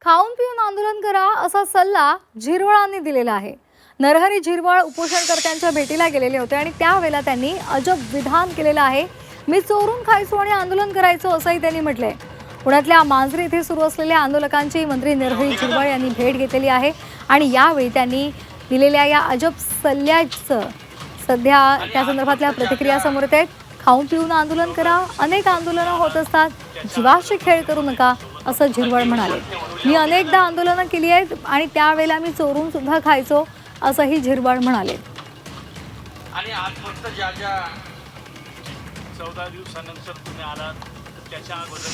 खाऊन पिऊन आंदोलन करा असा सल्ला झिरवळांनी दिलेला आहे। नरहरी झिरवळ उपोषणकर्त्यांच्या भेटीला गेलेले होते आणि त्यावेळेला त्यांनी अजब विधान केलेलं आहे। मी चोरून खायचो आणि आंदोलन करायचो असंही त्यांनी म्हटलंय। पुण्यातल्या मांजरी येथे सुरू असलेल्या आंदोलकांची मंत्री नरहरी झिरवळ यांनी भेट घेतलेली आहे आणि यावेळी त्यांनी दिलेल्या या अजब सल्ल्याचं सध्या त्या संदर्भातल्या प्रतिक्रिया समोर येत आहेत। खाऊन पिऊन आंदोलन करा, अनेक आंदोलनं होत असतात, जीवाशी खेळ करू नका असं झिरवळ म्हणाले। मी अनेकदा आंदोलनं केली आहेत आणि त्यावेळेला मी चोरून सुद्धा खायचो असंही झिरवळ म्हणाले। आणि आज फक्त ज्या 14 दिवसानंतर तुम्ही आलात त्याच्या अगोदर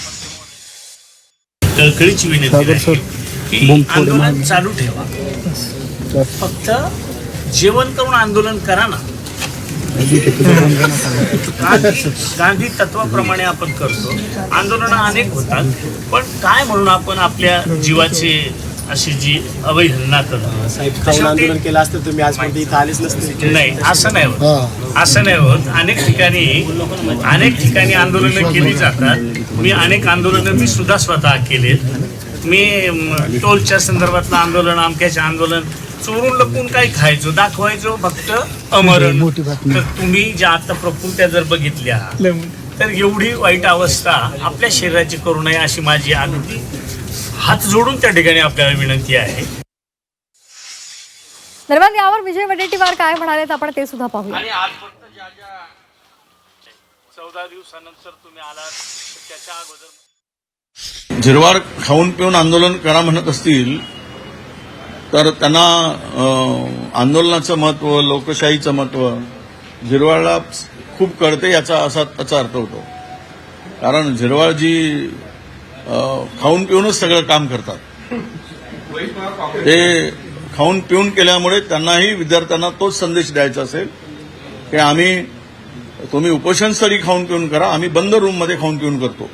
कळकळीची विनंती आहे की आंदोलन चालू ठेवा, फक्त जेवण करून आंदोलन करा ना। गांधी तत्वाप्रमाणे आपण करतो, आंदोलन अनेक होतात, पण काय म्हणून आपण आपल्या जीवाची अशी जी अवहेलना करतो। आंदोलन केलं असतं तुम्ही आजपर्यंत इथं आलेच नसते। नाही, असं नाही होत, असं नाही होत। अनेक ठिकाणी आंदोलनं केली जातात। मी अनेक आंदोलनं मी सुद्धा स्वतः केलेत। मी टोलच्या संदर्भातलं आंदोलन, अमक्याचे आंदोलन, चोरून लपून काही खायचो, दाखवायचो फक्त अमरण। तर तुम्ही ज्या आता प्रकृत्या जर बघितल्या तर एवढी वाईट अवस्था आपल्या शरीराची करू नये अशी माझी अगदी हात जोडून त्या ठिकाणी आपल्याला विनंती आहे। दरम्यान यावर विजय वडेट्टीवार काय म्हणालेत आपण ते सुद्धा पाहूया। आणि आज फक्त ज्या 14 दिवसानंतर तुम्ही आलात त्याच्या अगोदर झिरवाळ खाऊन पिऊन आंदोलन करा म्हणत असतील तर त्यांना आंदोलनाचं महत्त्व, लोकशाहीचं महत्त्व झिरवाळला खूप कळते याचा त्याचा अर्थ होतो। कारण झिरवाळजी खाऊन पिऊनच सगळं काम करतात। ते खाऊन पिऊन केल्यामुळे त्यांनाही विद्यार्थ्यांना तोच संदेश द्यायचा असेल की तुम्ही उपोषणस्थळी खाऊन पिऊन करा, आम्ही बंद रूममध्ये खाऊन पिऊन करतो।